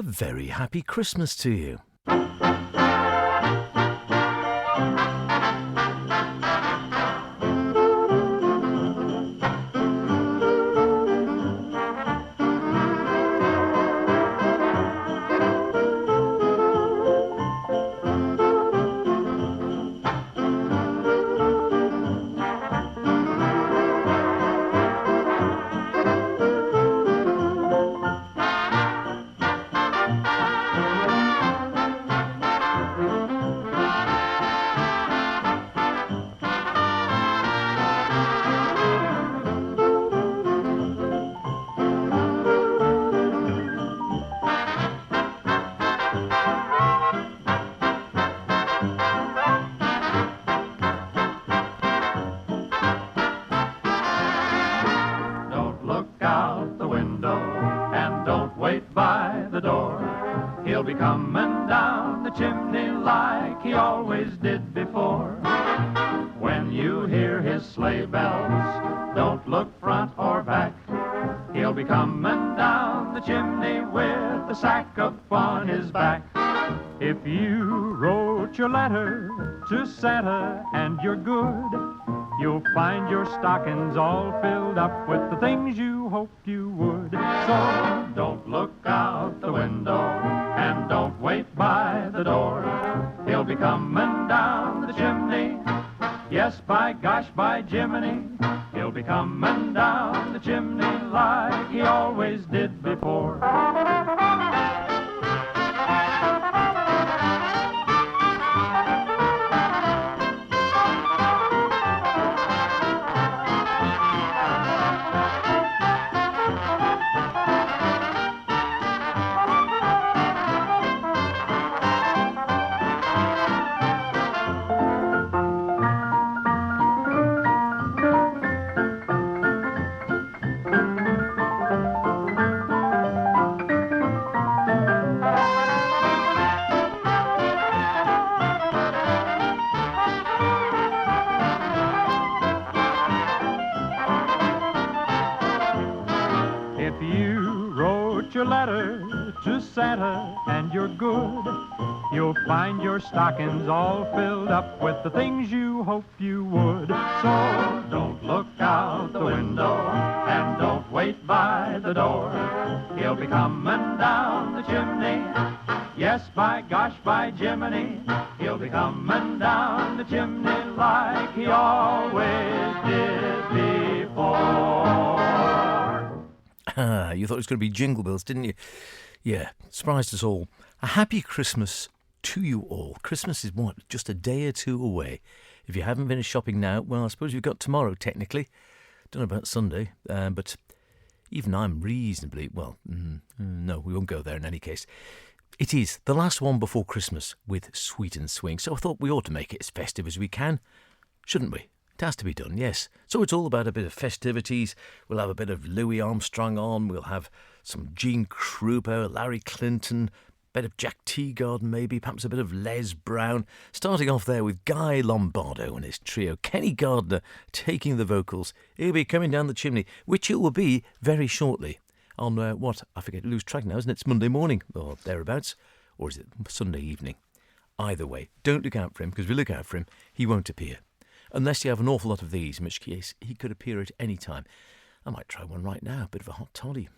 a very happy Christmas to you. Don't look out the window and don't wait by the door. He'll be coming down the chimney like he always did before. When you hear his sleigh bells, don't look front or back. He'll be coming down the chimney with a sack upon his back. If you wrote your letter to Santa and you're good, you'll find your stockings all filled up with the things you hoped you would. So don't look out the window and don't wait by the door. He'll be coming down the chimney. Yes, by gosh, by Jiminy. He'll be coming down the chimney like he always did before. If you wrote your letter to Santa and you're good, you'll find your stockings all filled up with the things you hoped you would. So don't look out the window and don't wait by the door. He'll be coming down the chimney. Yes, by gosh, by Jiminy. He'll be coming down the chimney like he always did before. You thought it was going to be Jingle Bells, didn't you? Yeah, surprised us all. A happy Christmas to you all. Christmas is what, just a day or two away. If you haven't finished shopping now, well, I suppose you've got tomorrow, technically. Don't know about Sunday, but even I'm reasonably, well, no, we won't go there in any case. It is the last one before Christmas with Sweet and Swing, so I thought we ought to make it as festive as we can, shouldn't we? It has to be done, yes. So it's all about a bit of festivities. We'll have a bit of Louis Armstrong on. We'll have some Gene Krupa, Larry Clinton, a bit of Jack Teagarden maybe, perhaps a bit of Les Brown. Starting off there with Guy Lombardo and his trio. Kenny Gardner taking the vocals. He'll be coming down the chimney, which it will be very shortly. On what? I forget, lose track now, isn't it? It's Monday morning or thereabouts. Or is it Sunday evening? Either way, don't look out for him, because if you look out for him, he won't appear. Unless you have an awful lot of these, in which case he could appear at any time. I might try one right now, a bit of a hot toddy.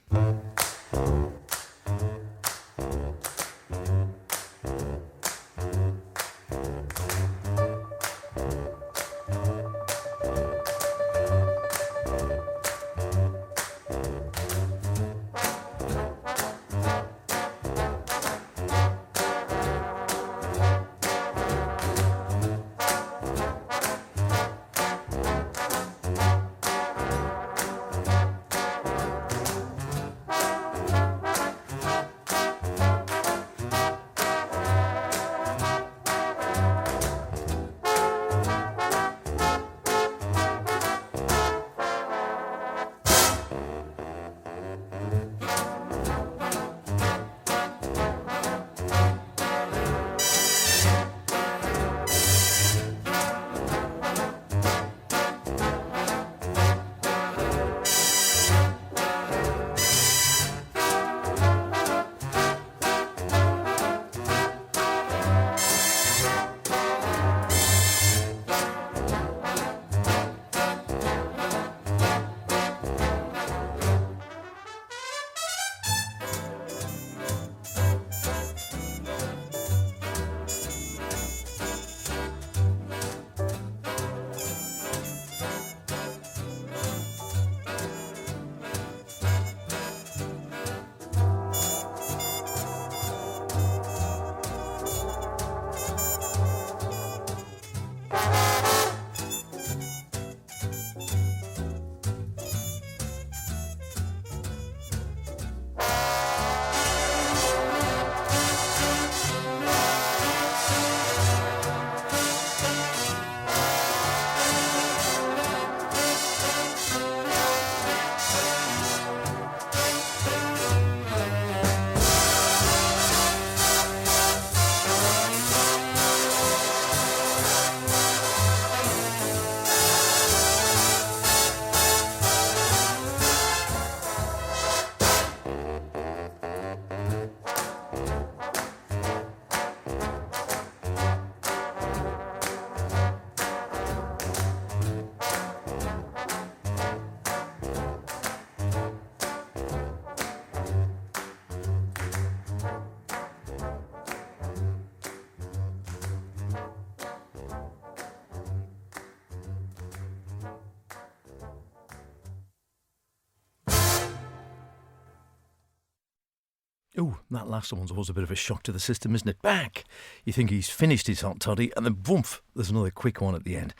Oh, that last one's always a bit of a shock to the system, isn't it? Back! You think he's finished his hot toddy, and then boomf, there's another quick one at the end.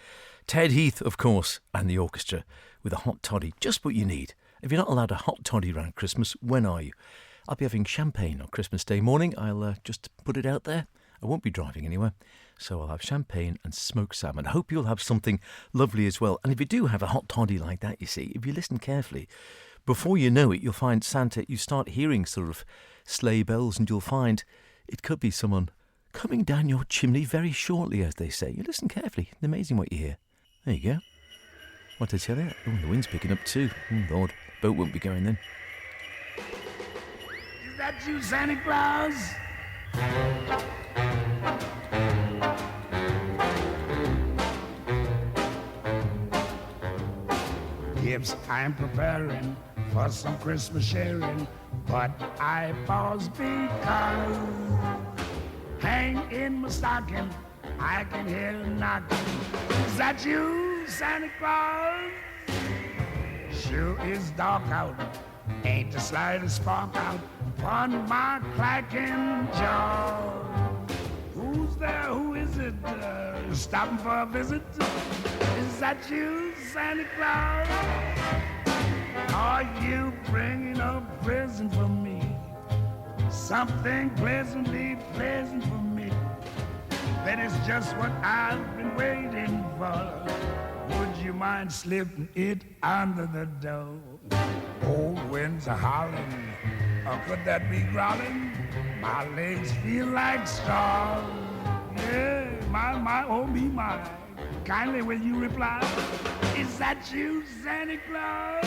Ted Heath, of course, and the orchestra with a hot toddy, just what you need. If you're not allowed a hot toddy around Christmas, when are you? I'll be having champagne on Christmas Day morning. I'll just put it out there. I won't be driving anywhere, so I'll have champagne and smoked salmon. Hope you'll have something lovely as well. And if you do have a hot toddy like that, you see, if you listen carefully, before you know it, you'll find Santa, you start hearing sort of sleigh bells, and you'll find it could be someone coming down your chimney very shortly, as they say. You listen carefully. It's amazing what you hear. There you go. What did I tell you? Oh, the wind's picking up too. Oh, Lord. Boat won't be going then. Is that you, Santa Claus? Gifts I'm preparing for some Christmas sharing, but I pause because hang in my stocking, I can hear a knocking. Is that you, Santa Claus? Sure is dark out, ain't the slightest spark out upon my clacking jaw. Who's there? Who is it? Stopping for a visit? Is that you, Santa Claus? Are you bringing a present for me? Something pleasantly pleasant for me. That is just what I've been waiting for. Would you mind slipping it under the door? Old winds are howling, or could that be growling? My legs feel like straws. Yeah, my, oh me, my. Kindly will you reply? Is that you, Santa Claus?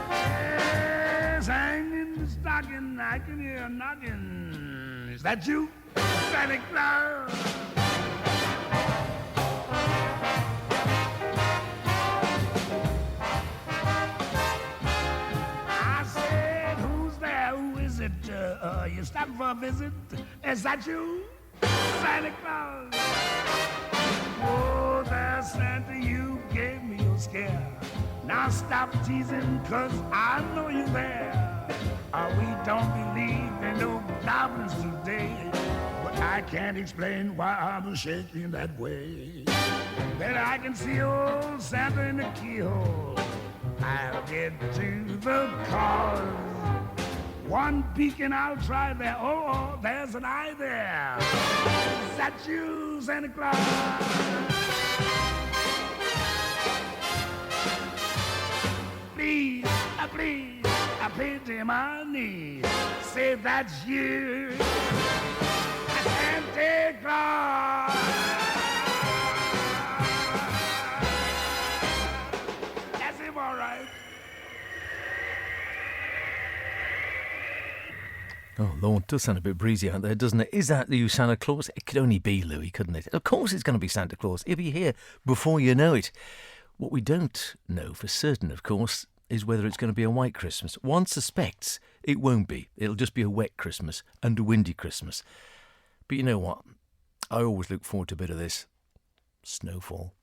Yes, hang in the stocking, I can hear a knocking. Is that you, Santa Claus? You stopping for a visit? Is that you, Santa Claus? Oh, there, Santa, you gave me a scare. Now stop teasing, 'cause I know you're there. We don't believe in no goblins today, but I can't explain why I'm shaking that way. Then I can see old Santa in the keyhole. I'll get to the cause. One peek and I'll try there. Oh, there's an eye there. Is that you, Santa Claus? Please, I pity my knees. Say that's you, Santa Claus. That's him, all right. Oh, Lord, it does sound a bit breezy out there, doesn't it? Is that you, Santa Claus? It could only be Louis, couldn't it? Of course it's going to be Santa Claus. He'll be here before you know it. What we don't know for certain, of course, is whether it's going to be a white Christmas. One suspects it won't be. It'll just be a wet Christmas and a windy Christmas. But you know what? I always look forward to a bit of this. Snowfall.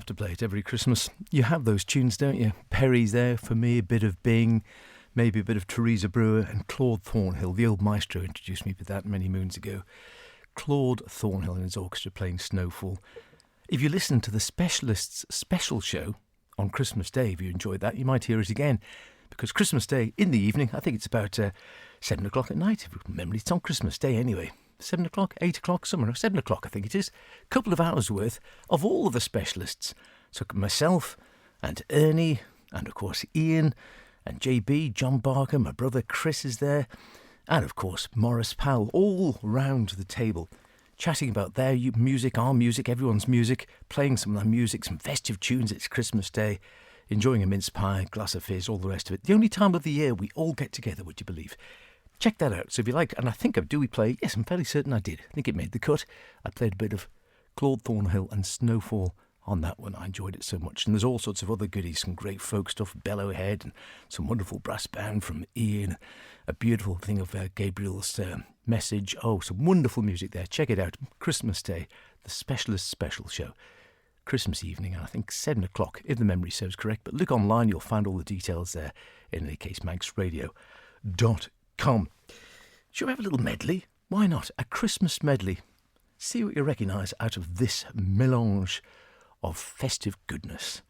have to play it every Christmas. You have those tunes, don't you? Perry's there for me, a bit of Bing, maybe a bit of Teresa Brewer, and Claude Thornhill, the old maestro, introduced me with that many moons ago. Claude Thornhill and his orchestra playing Snowfall. If you listen to the Specialists special show on Christmas Day, if you enjoyed that, you might hear it again. Because Christmas Day in the evening, I think it's about 7 o'clock at night. If you remember, it's on Christmas Day anyway. 7 o'clock, 8 o'clock, somewhere. 7 o'clock, I think it is. A couple of hours worth of all of the specialists. So myself and Ernie and, of course, Ian and JB, John Barker, my brother Chris is there. And, of course, Morris Powell, all round the table, chatting about their music, our music, everyone's music, playing some of their music, some festive tunes. It's Christmas Day, enjoying a mince pie, glass of fizz, all the rest of it. The only time of the year we all get together, would you believe? Check that out. So if you like, and I think do we play? Yes, I'm fairly certain I did. I think it made the cut. I played a bit of Claude Thornhill and Snowfall on that one. I enjoyed it so much. And there's all sorts of other goodies, some great folk stuff, Bellowhead, and some wonderful brass band from Ian, a beautiful thing of Gabriel's message. Oh, some wonderful music there. Check it out. Christmas Day, the Specialist Special Show. Christmas evening, and I think 7 o'clock, if the memory serves correct. But look online, you'll find all the details there. In any case, manxradio.com. Shall we have a little medley? Why not? A Christmas medley. See what you recognise out of this melange of festive goodness.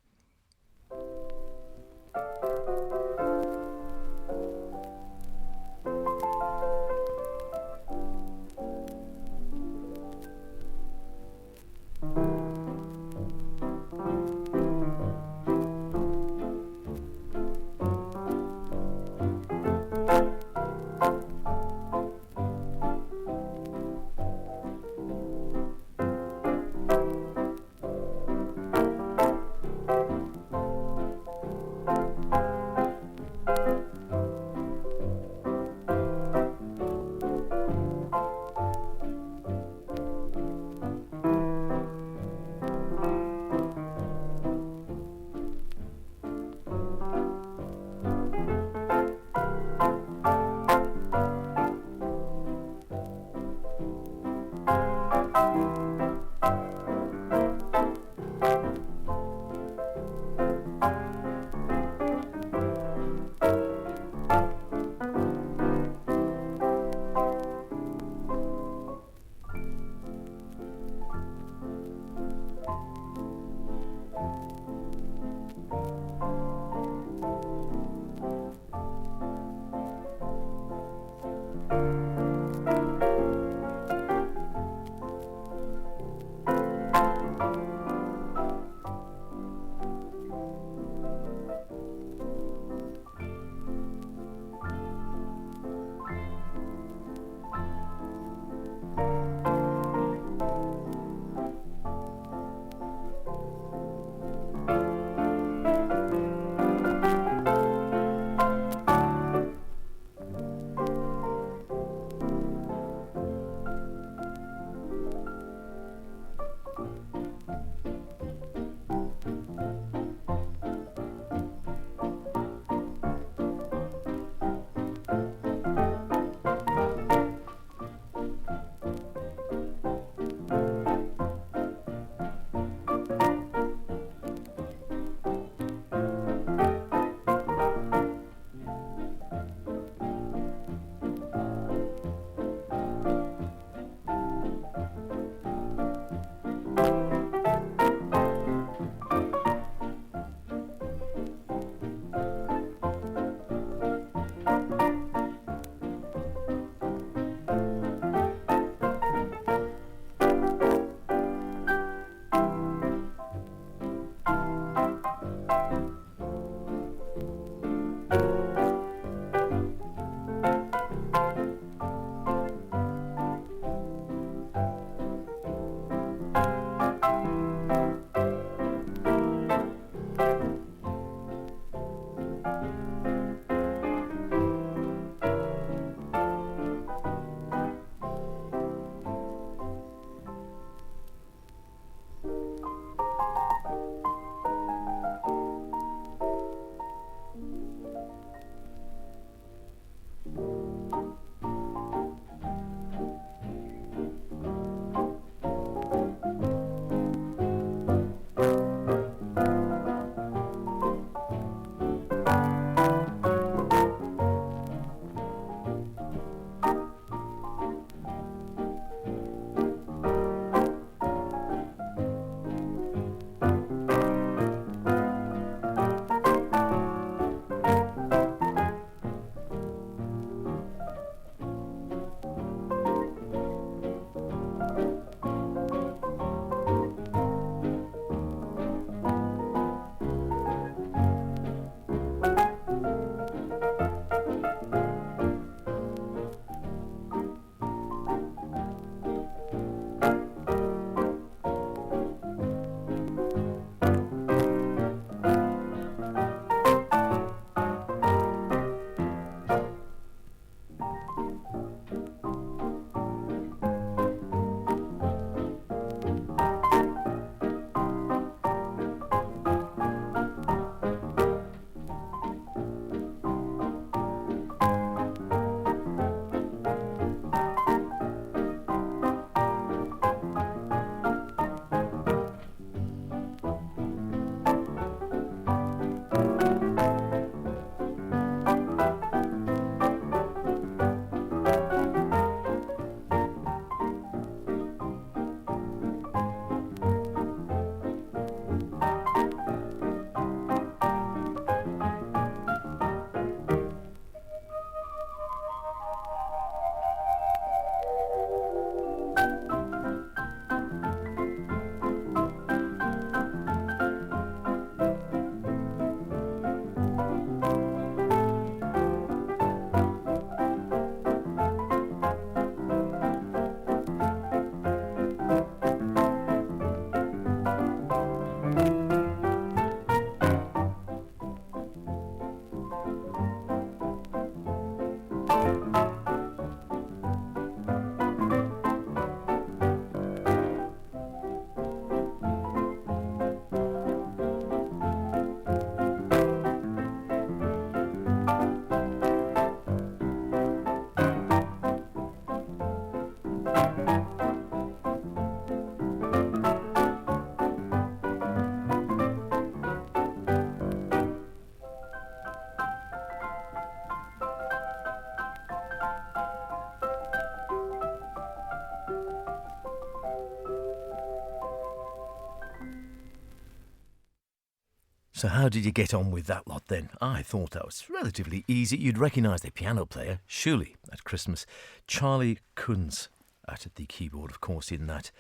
So how did you get on with that lot then? I thought that was relatively easy. You'd recognise the piano player, surely, at Christmas. Charlie Kunz at the keyboard, of course, in that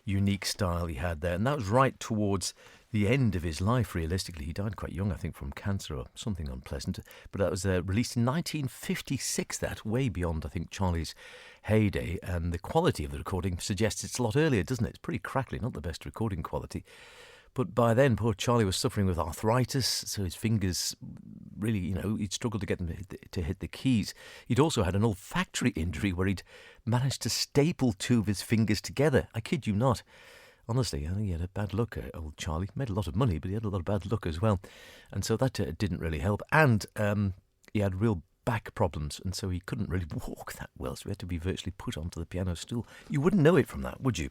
unique style he had there. And that was right towards the end of his life, realistically. He died quite young, I think, from cancer or something unpleasant. But that was released in 1956, that, way beyond, I think, Charlie's heyday. And the quality of the recording suggests it's a lot earlier, doesn't it? It's pretty crackly, not the best recording quality. But by then, poor Charlie was suffering with arthritis, so his fingers really, he'd struggled to get them to hit the keys. He'd also had an olfactory injury where he'd managed to staple two of his fingers together. I kid you not. Honestly, I think he had a bad look, old Charlie. Made a lot of money, but he had a lot of bad luck as well. And so that didn't really help. And he had real back problems, and so he couldn't really walk that well, so he had to be virtually put onto the piano stool. You wouldn't know it from that, would you?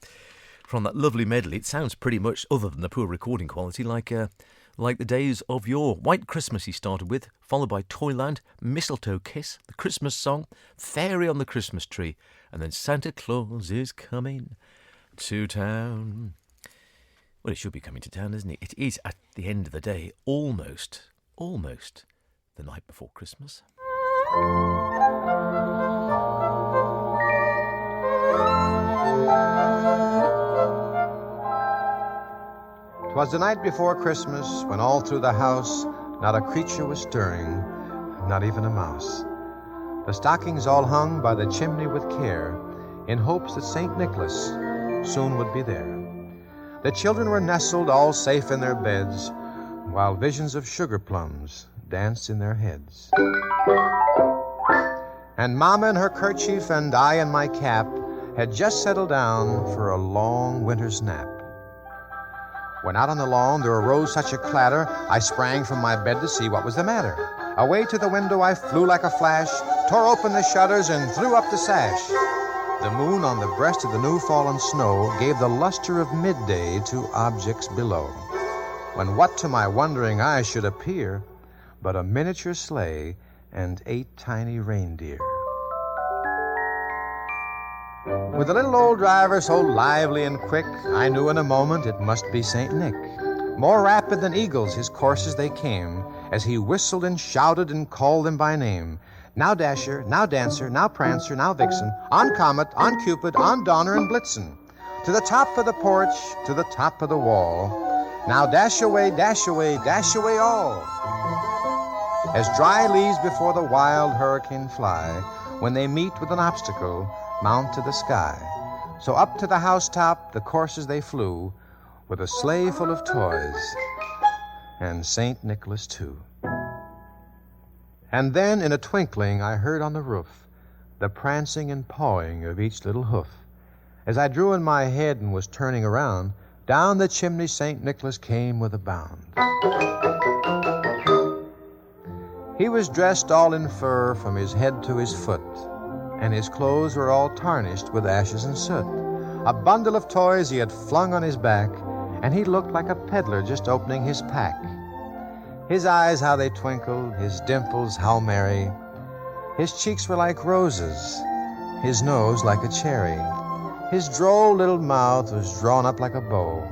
From that lovely medley, it sounds pretty much, other than the poor recording quality, like the days of yore. White Christmas he started with, followed by Toyland, Mistletoe Kiss, The Christmas Song, Fairy on the Christmas Tree, and then Santa Claus is coming to town. Well, it should be coming to town, isn't it? It is, at the end of the day, almost the night before Christmas. 'Twas the night before Christmas, when all through the house not a creature was stirring, not even a mouse. The stockings all hung by the chimney with care, in hopes that St. Nicholas soon would be there. The children were nestled all safe in their beds, while visions of sugar plums danced in their heads. And Mama in her kerchief and I in my cap had just settled down for a long winter's nap. When out on the lawn there arose such a clatter, I sprang from my bed to see what was the matter. Away to the window I flew like a flash, tore open the shutters and threw up the sash. The moon on the breast of the new-fallen snow gave the luster of midday to objects below, when what to my wondering eyes should appear but a miniature sleigh and 8 tiny reindeer. With the little old driver so lively and quick, I knew in a moment it must be St. Nick. More rapid than eagles his courses they came, as he whistled and shouted and called them by name. Now Dasher, now Dancer, now Prancer, now Vixen, on Comet, on Cupid, on Donner and Blitzen. To the top of the porch, to the top of the wall. Now dash away, dash away, dash away all. As dry leaves before the wild hurricane fly, when they meet with an obstacle, mount to the sky. So up to the housetop the coursers they flew, with a sleigh full of toys, and St. Nicholas too. And then in a twinkling I heard on the roof the prancing and pawing of each little hoof. As I drew in my head and was turning around, down the chimney St. Nicholas came with a bound. He was dressed all in fur from his head to his foot, and his clothes were all tarnished with ashes and soot. A bundle of toys he had flung on his back, and he looked like a peddler just opening his pack. His eyes, how they twinkled, his dimples, how merry. His cheeks were like roses, his nose like a cherry. His droll little mouth was drawn up like a bow,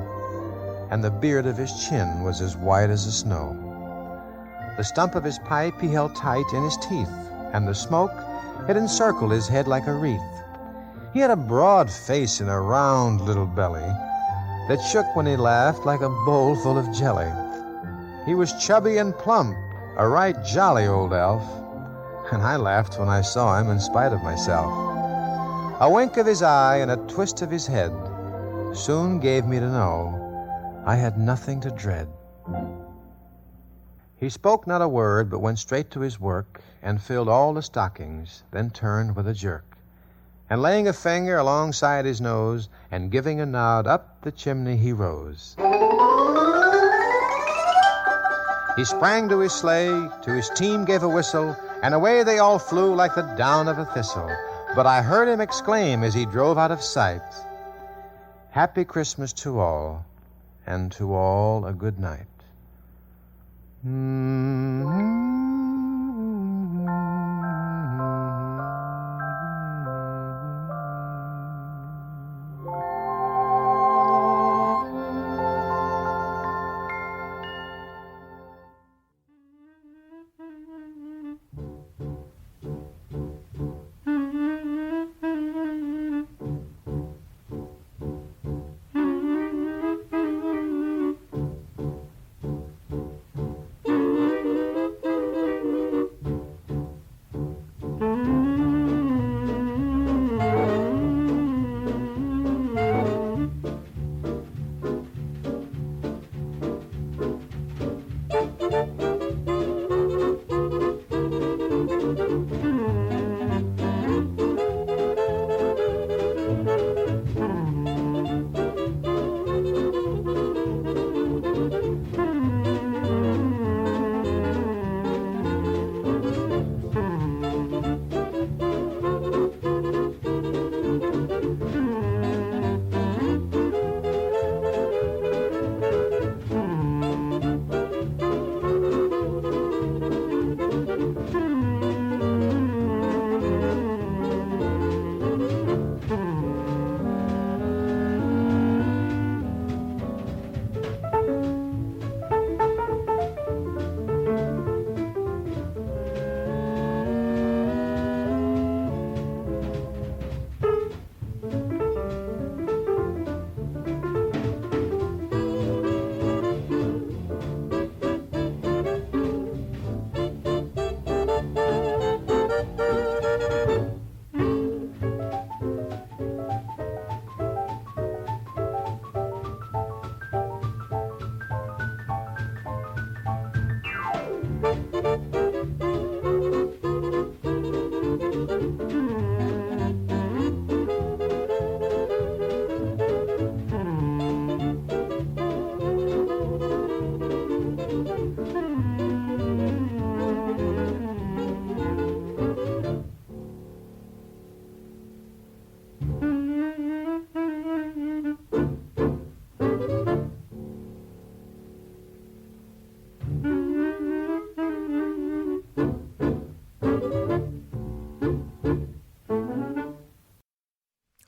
and the beard of his chin was as white as the snow. The stump of his pipe he held tight in his teeth, and the smoke had encircled his head like a wreath. He had a broad face and a round little belly that shook when he laughed like a bowl full of jelly. He was chubby and plump, a right jolly old elf, and I laughed when I saw him in spite of myself. A wink of his eye and a twist of his head soon gave me to know I had nothing to dread. He spoke not a word, but went straight to his work and filled all the stockings, then turned with a jerk. And laying a finger alongside his nose and giving a nod, up the chimney he rose. He sprang to his sleigh, to his team gave a whistle, and away they all flew like the down of a thistle. But I heard him exclaim as he drove out of sight, "Happy Christmas to all, and to all a good night."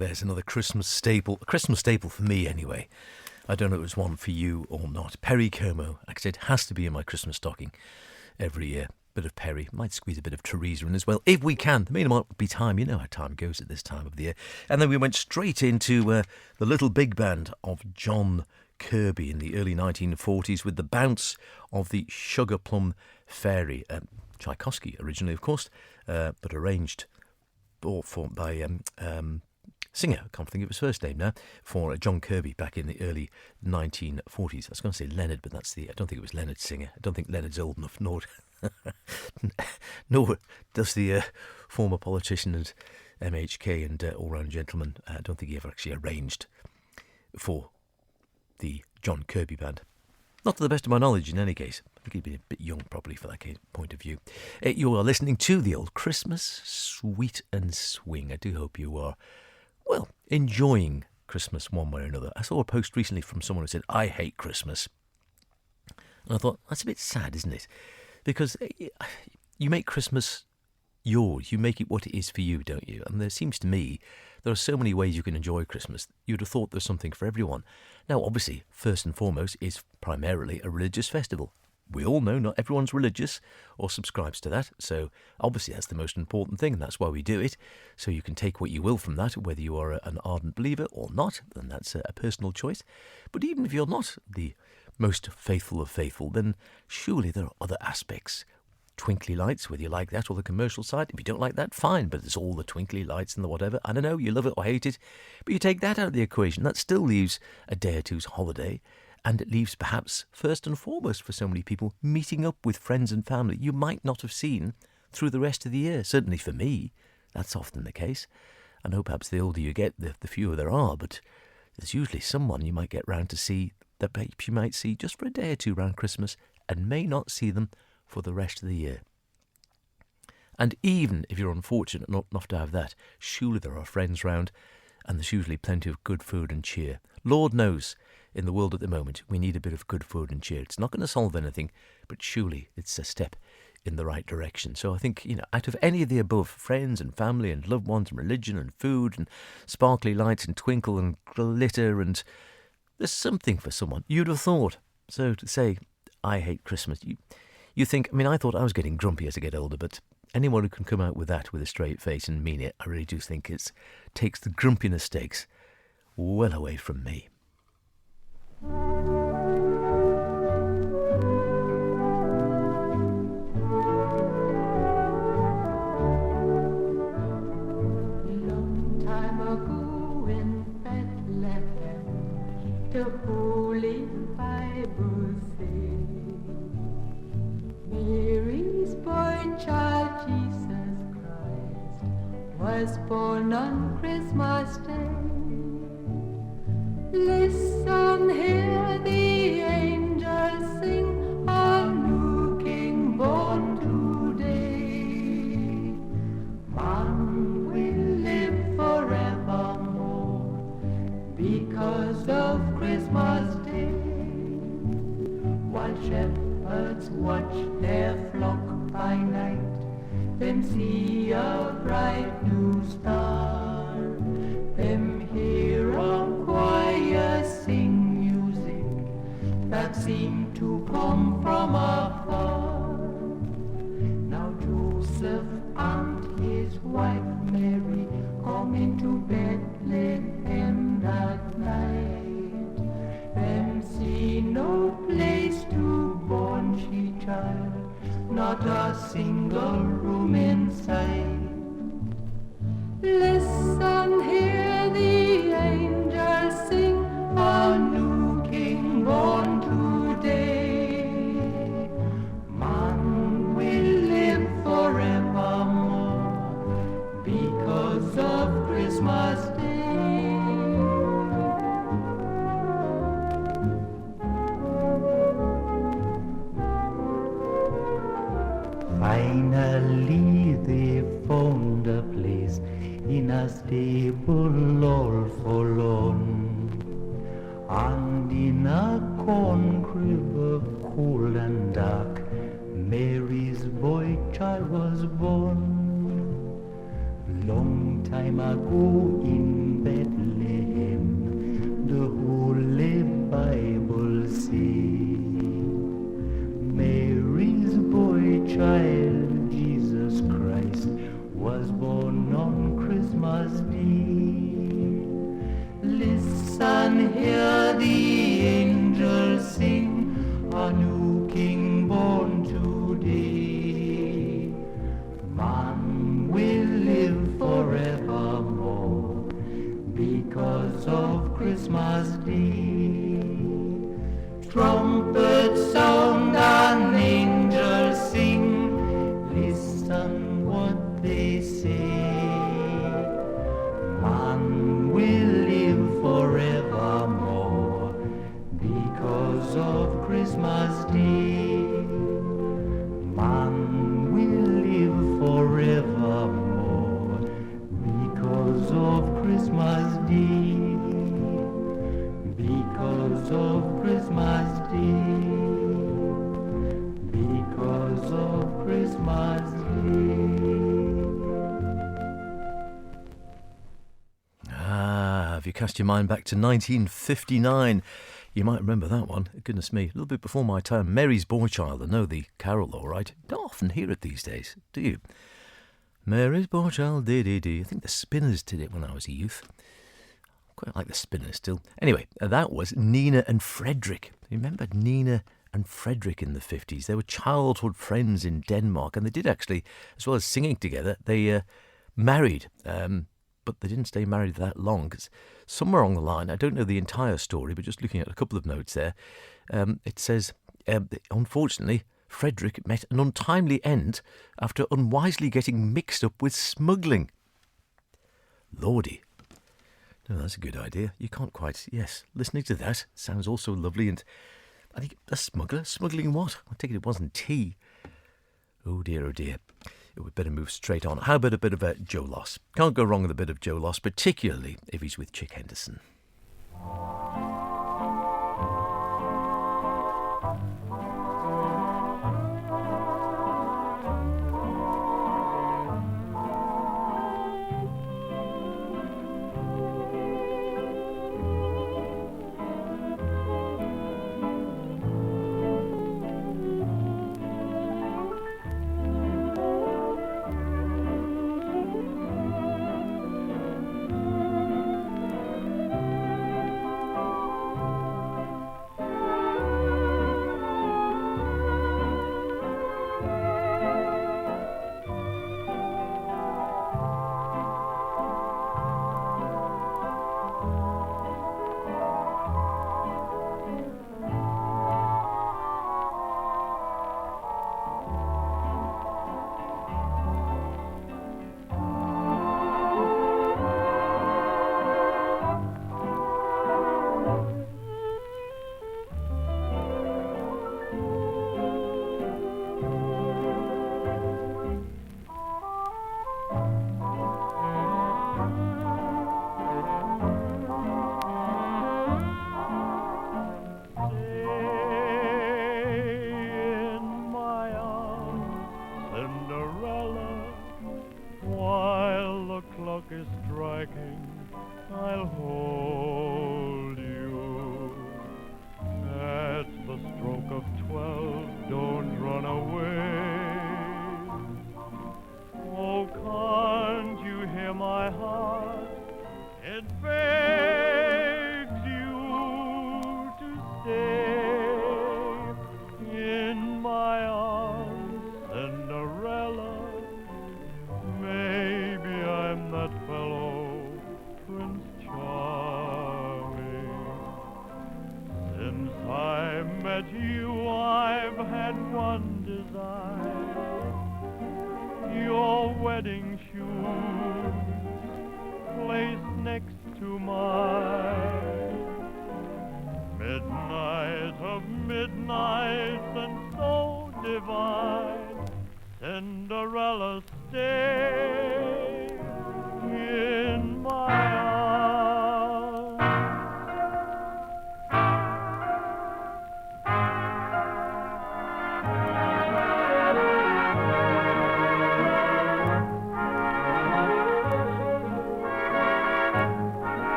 There's another Christmas staple. A Christmas staple for me, anyway. I don't know if it was one for you or not. Perry Como. Like I said, has to be in my Christmas stocking every year. Bit of Perry. Might squeeze a bit of Teresa in as well, if we can. There may not be time. You know how time goes at this time of the year. And then we went straight into the Little Big Band of John Kirby in the early 1940s with the bounce of the Sugar Plum Fairy. Tchaikovsky originally, of course, but arranged by singer, I can't think of his first name now, for John Kirby back in the early 1940s. I was going to say Leonard, but I don't think it was Leonard Singer. I don't think Leonard's old enough, nor does the former politician and MHK and all-round gentleman. I don't think he ever actually arranged for the John Kirby band. Not to the best of my knowledge, in any case. I think he'd been a bit young, probably, for that point of view. You are listening to the old Christmas Sweet and Swing. I do hope you are, well, enjoying Christmas one way or another. I saw a post recently from someone who said, I hate Christmas. And I thought, that's a bit sad, isn't it? Because you make Christmas yours. You make it what it is for you, don't you? And there seems to me there are so many ways you can enjoy Christmas. You'd have thought there's something for everyone. Now, obviously, first and foremost, is primarily a religious festival. We all know not everyone's religious or subscribes to that, so obviously that's the most important thing, and that's why we do it. So you can take what you will from that, whether you are an ardent believer or not, then that's a personal choice. But even if you're not the most faithful of faithful, then surely there are other aspects. Twinkly lights, whether you like that or the commercial side. If you don't like that, fine, but it's all the twinkly lights and the whatever. I don't know, you love it or hate it, but you take that out of the equation. That still leaves a day or two's holiday, and it leaves perhaps, first and foremost for so many people, meeting up with friends and family you might not have seen through the rest of the year. Certainly for me, that's often the case. I know perhaps the older you get, the fewer there are, but there's usually someone you might get round to see that perhaps you might see just for a day or two round Christmas and may not see them for the rest of the year. And even if you're unfortunate not enough to have that, surely there are friends round, and there's usually plenty of good food and cheer. Lord knows, in the world at the moment, we need a bit of good food and cheer. It's not going to solve anything, but surely it's a step in the right direction. So I think, out of any of the above, friends and family and loved ones and religion and food and sparkly lights and twinkle and glitter, and there's something for someone, you'd have thought. So to say, I hate Christmas, you think, I thought I was getting grumpy as I get older, but anyone who can come out with that with a straight face and mean it, I really do think it takes the grumpiness stakes well away from me. Long time ago in Bethlehem, the Holy Bible says, Mary's boy child Jesus Christ was born on Christmas Day. Listen, hear the angels sing, a new King born today. Man will live forevermore because of Christmas Day. While shepherds watch their flock by night, them see a bright new star, them hear a choir sing music that seem to come from afar. Now Joseph and his wife Mary come into Bethlehem that night. Them see no place to born she child, not a single room inside. Listen, hear the angels sing, a new King born today. Man will live forevermore because of Christmas Day. Finally they found a place in a stable all forlorn, and in a corn crib cold and dark, Mary's boy child was born. Long time ago in can hear the angels sing, a new king born today. Man will live forevermore because of Christmas Day. Trumpets sound and angels sing, listen what they say. Man will live forevermore because of Christmas Day. Man will live forevermore because of Christmas Day. Because of Christmas Day. Because of Christmas Day. If you cast your mind back to 1959, you might remember that one. Goodness me, a little bit before my time. Mary's Boy Child. I know the carol all right. Don't often hear it these days, do you? Mary's Boy Child, dee-dee-dee. I think the Spinners did it when I was a youth. Quite like the Spinners still. Anyway, that was Nina and Frederick. You remember Nina and Frederick in the 50s? They were childhood friends in Denmark, and they did actually, as well as singing together, they married. But they didn't stay married that long, because somewhere along the line, I don't know the entire story, but just looking at a couple of notes there, it says, unfortunately, Frederick met an untimely end after unwisely getting mixed up with smuggling. Lordy. No, that's a good idea. You can't quite... Yes, listening to that sounds also lovely, and I think a smuggler? Smuggling what? I take it wasn't tea. Oh dear, oh dear. We'd better move straight on. How about a bit of Joe Loss? Can't go wrong with a bit of Joe Loss, particularly if he's with Chick Henderson.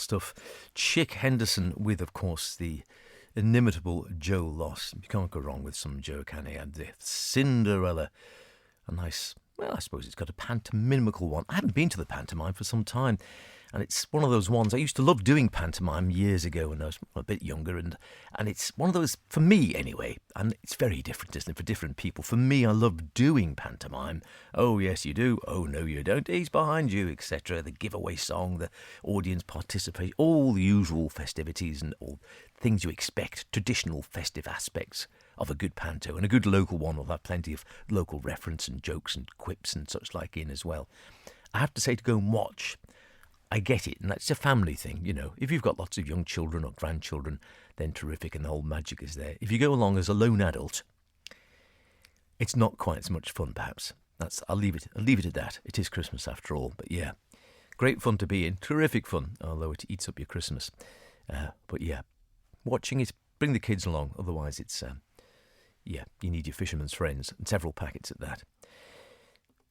stuff. Chick Henderson with, of course, the inimitable Joe Loss. You can't go wrong with some Joe, can you? And the Cinderella. A nice, well, I suppose it's got a pantomimical one. I haven't been to the pantomime for some time. And it's one of those ones, I used to love doing pantomime years ago when I was a bit younger, and it's one of those, for me anyway, and it's very different, isn't it, for different people. For me, I love doing pantomime. Oh, yes, you do. Oh, no, you don't. He's behind you, etc. The giveaway song, the audience participation, all the usual festivities and all things you expect, traditional festive aspects of a good panto, and a good local one will have plenty of local reference and jokes and quips and such like in as well. I have to say, to go and watch, I get it, and that's a family thing, you know. If you've got lots of young children or grandchildren, then terrific, and the whole magic is there. If you go along as a lone adult, it's not quite as much fun, perhaps. I'll leave it at that. It is Christmas after all, but yeah, great fun to be in, terrific fun, although it eats up your Christmas. But yeah, watching it, bring the kids along, otherwise it's, you need your fisherman's friends, and several packets at that.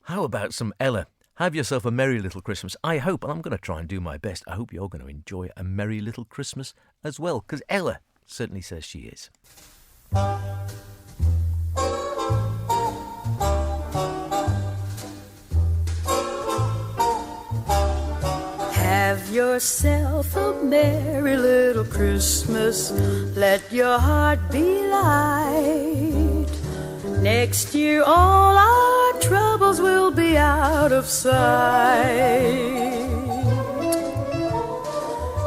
How about some Ella? Have yourself a merry little Christmas. I hope, and I'm going to try and do my best, I hope you're going to enjoy a merry little Christmas as well, because Ella certainly says she is. Have yourself a merry little Christmas. Let your heart be light. Next year all our troubles will be out of sight.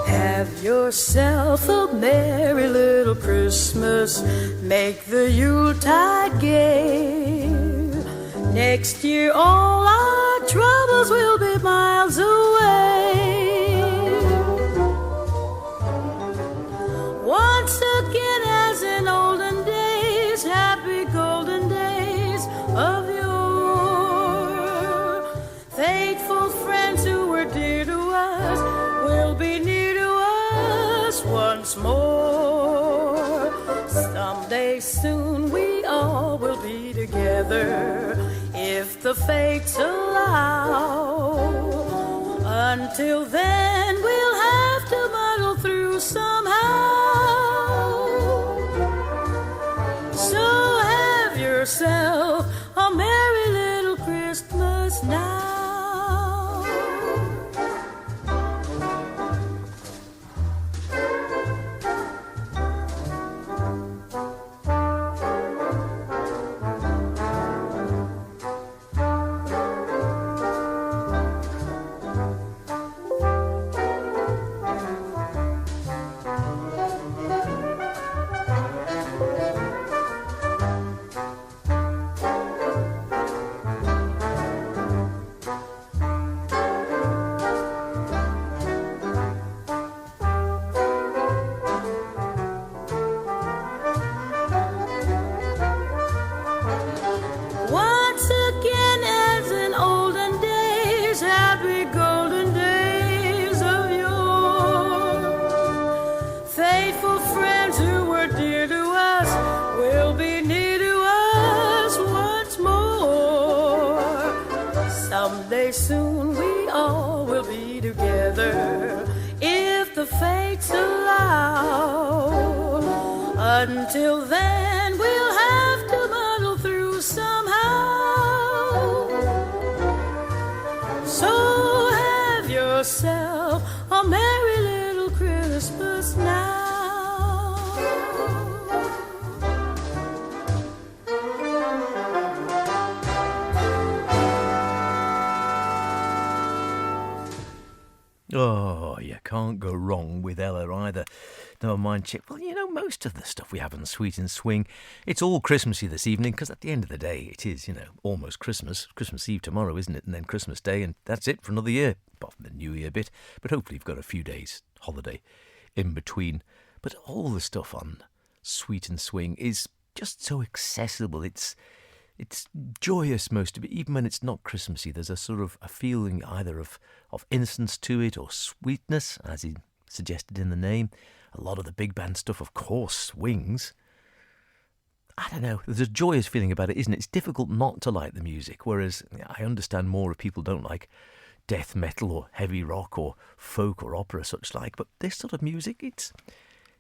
Have yourself a merry little Christmas. Make the Yuletide gay. Next year all our troubles will be miles away. Once again as in olden days, happy golden days of yore. Faithful friends who were dear to us will be near to us once more. Someday soon we all will be together, if the fates allow. Until then we'll have to muddle through somehow. So have yourself a merry little Christmas now. Soon we all will be together, if the fates allow. Until then we'll have to muddle through somehow. So have yourself a merry little Christmas now. Oh, you can't go wrong with Ella either. Never mind Chick. Well, you know, most of the stuff we have on Sweet and Swing, it's all Christmassy this evening, because at the end of the day, it is, you know, almost Christmas. Christmas Eve tomorrow, isn't it? And then Christmas Day, and that's it for another year, apart from the New Year bit. But hopefully you've got a few days holiday in between. But all the stuff on Sweet and Swing is just so accessible. It's joyous, most of it, even when it's not Christmassy. There's a sort of a feeling either of innocence to it, or sweetness, as he suggested in the name. A lot of the big band stuff, of course, swings. I don't know, there's a joyous feeling about it, isn't it? It's difficult not to like the music, whereas I understand more if people don't like death metal or heavy rock or folk or opera such like. But this sort of music, it's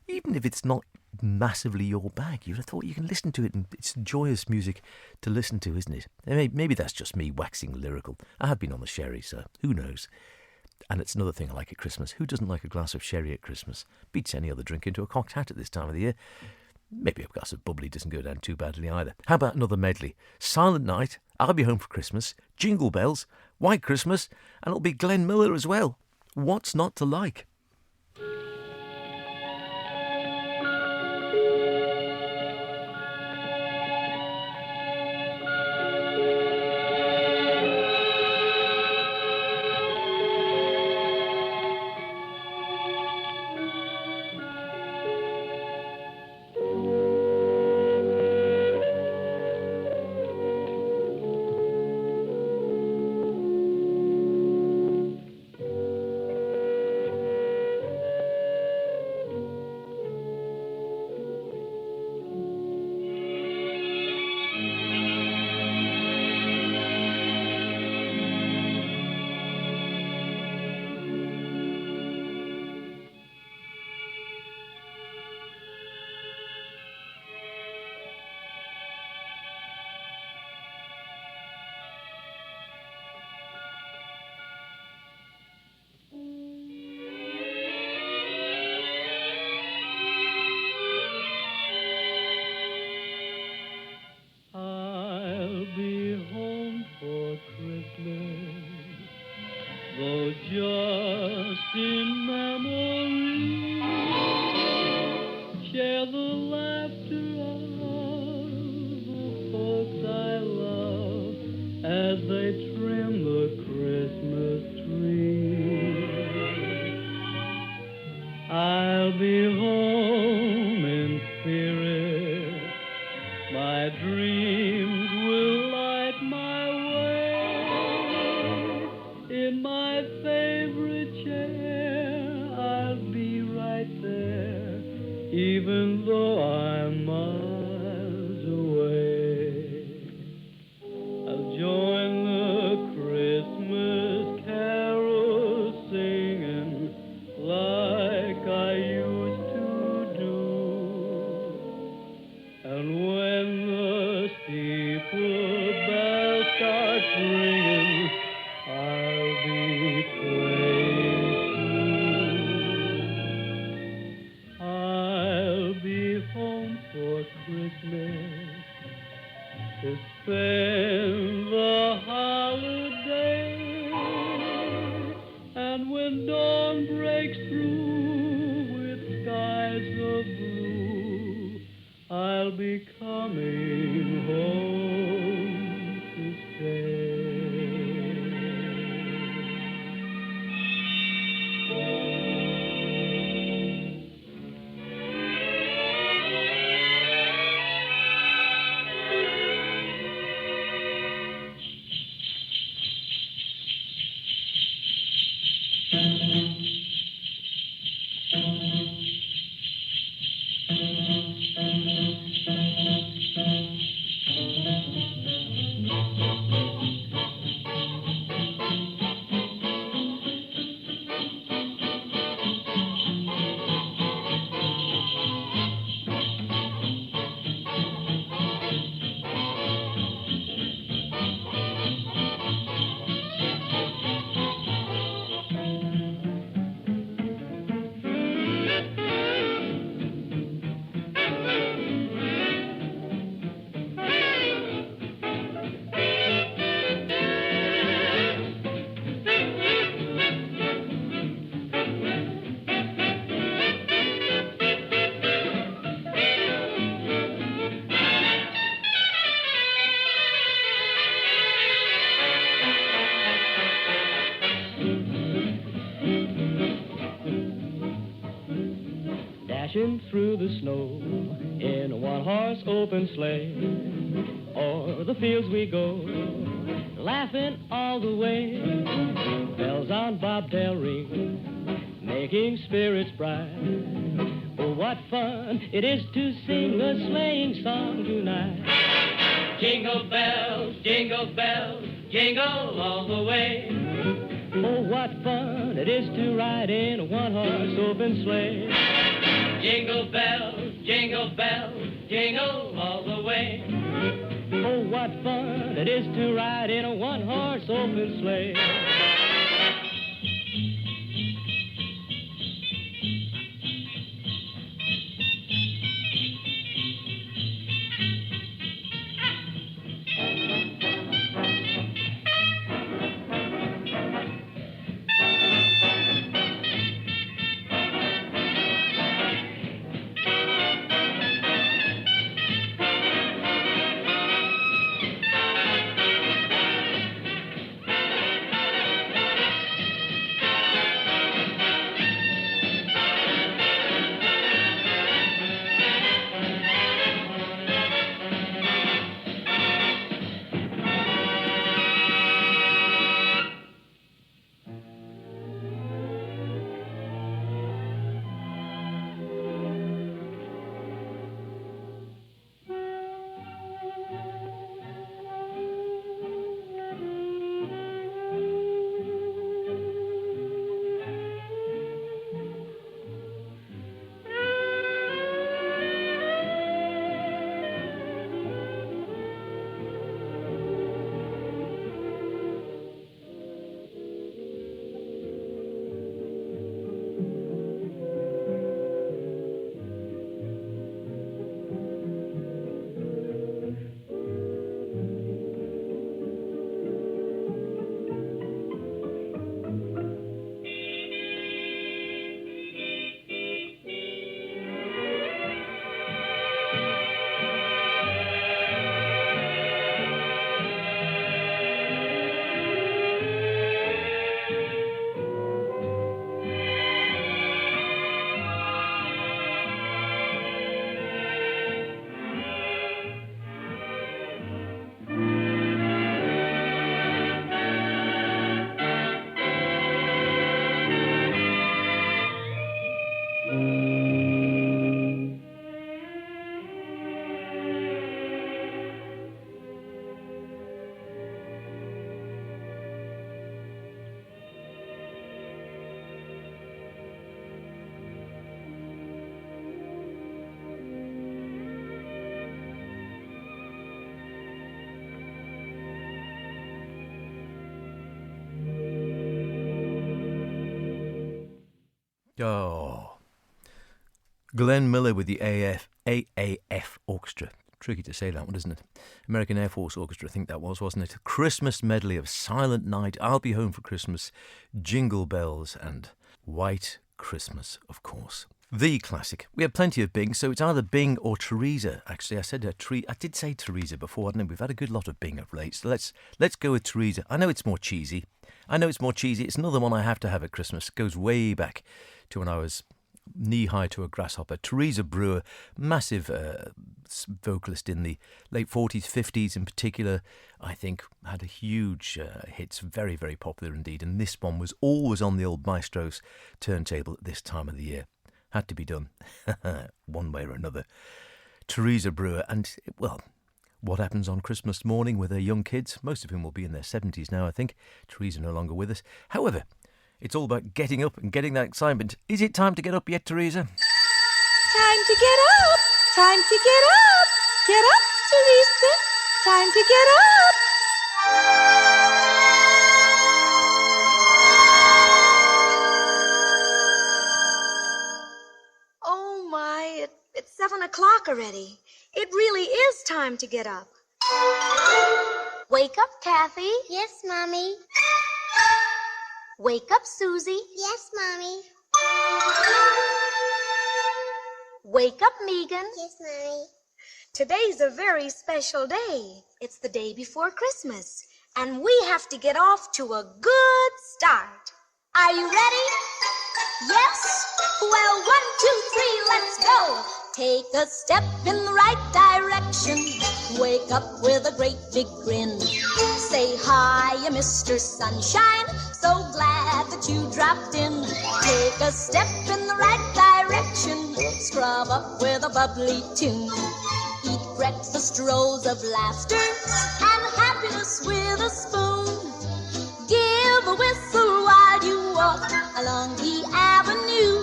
even if it's not massively your bag, you'd have thought you can listen to it, and it's joyous music to listen to, isn't it? Maybe that's just me waxing lyrical. I have been on the sherry, so who knows? And it's another thing I like at Christmas. Who doesn't like a glass of sherry at Christmas? Beats any other drink into a cocked hat at this time of the year. Maybe a glass of bubbly doesn't go down too badly either. How about another medley? Silent Night, I'll Be Home for Christmas, Jingle Bells, White Christmas, and it'll be Glenn Miller as well. What's not to like? Dashing through the snow in a one-horse open sleigh. O'er the fields we go, laughing all the way. Bells on bobtail ring, making spirits bright. Oh, what fun it is to sing a sleighing song tonight. Jingle bells, jingle all the way. Oh, what fun it is to ride in a one-horse open sleigh. Jingle bells, jingle all the way. Oh, what fun it is to ride in a one-horse open sleigh. Oh, Glenn Miller with the AAF Orchestra. Tricky to say that one, isn't it? American Air Force Orchestra, I think that was, wasn't it? Christmas medley of Silent Night, I'll Be Home for Christmas, Jingle Bells, and White Christmas, of course. The classic. We have plenty of Bing, so it's either Bing or Teresa. Actually, I did say Teresa before, hadn't I? We've had a good lot of Bing of late, so let's go with Teresa. I know it's more cheesy. It's another one I have to have at Christmas. It goes way back to when I was knee-high to a grasshopper. Teresa Brewer, massive vocalist in the late 40s, 50s in particular, I think had a huge hits, very, very popular indeed. And this one was always on the old Maestro's turntable at this time of the year. Had to be done, one way or another. Teresa Brewer, and, well, what happens on Christmas morning with her young kids? Most of whom will be in their 70s now, I think. Teresa no longer with us. However, it's all about getting up and getting that excitement. Is it time to get up yet, Teresa? Time to get up! Time to get up! Get up, Teresa! Time to get up! Oh my, it's 7 o'clock already. It really is time to get up. Wake up, Kathy. Yes, Mommy. Wake up, Susie. Yes, Mommy. Wake up, Megan. Yes, Mommy. Today's a very special day. It's the day before Christmas, and we have to get off to a good start. Are you ready? Yes? Well, 1, 2, 3, let's go. Take a step in the right direction. Wake up with a great big grin. Say hi, Mr. Sunshine. So glad that you dropped in. Take a step in the right direction. Scrub up with a bubbly tune. Eat breakfast rolls of laughter and happiness with a spoon. Give a whistle while you walk along the avenue.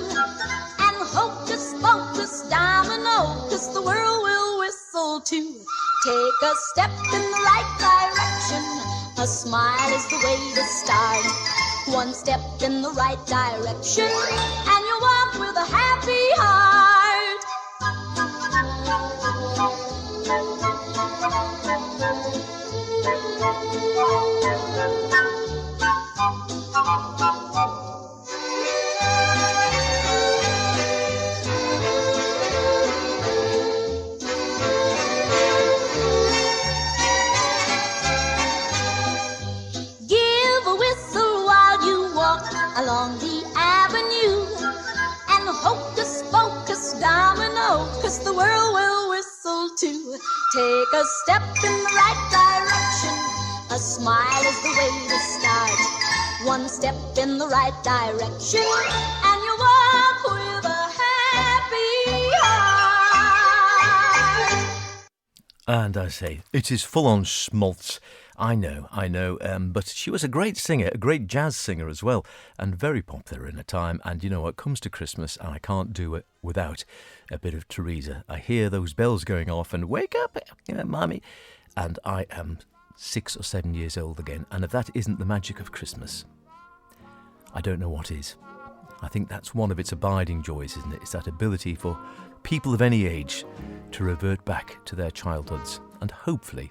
And hocus pocus domino, 'cause the world will whistle too. Take a step in the right direction, a smile is the way to start. One step in the right direction, and you walk with a happy heart. Give a whistle while you walk along the avenue. And hocus pocus domino, 'cause the world will whistle too. Take a step in the right direction, a smile is the way to start. One step in the right direction, and you walk with a happy heart. And I say, it is full on schmaltz. I know, but she was a great singer, a great jazz singer as well, and very popular in her time. And you know what comes to Christmas, and I can't do it without a bit of Teresa. I hear those bells going off and wake up, mommy. And I am 6 or 7 years old again. And if that isn't the magic of Christmas, I don't know what is. I think that's one of its abiding joys, isn't it? It's that ability for people of any age to revert back to their childhoods. And hopefully,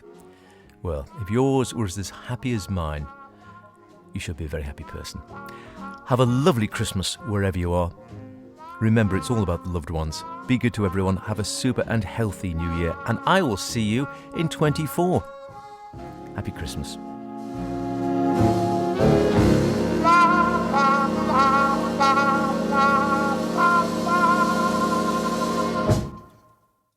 well, if yours was as happy as mine, you should be a very happy person. Have a lovely Christmas wherever you are. Remember, it's all about the loved ones. Be good to everyone. Have a super and healthy new year. And I will see you in 24. Happy Christmas.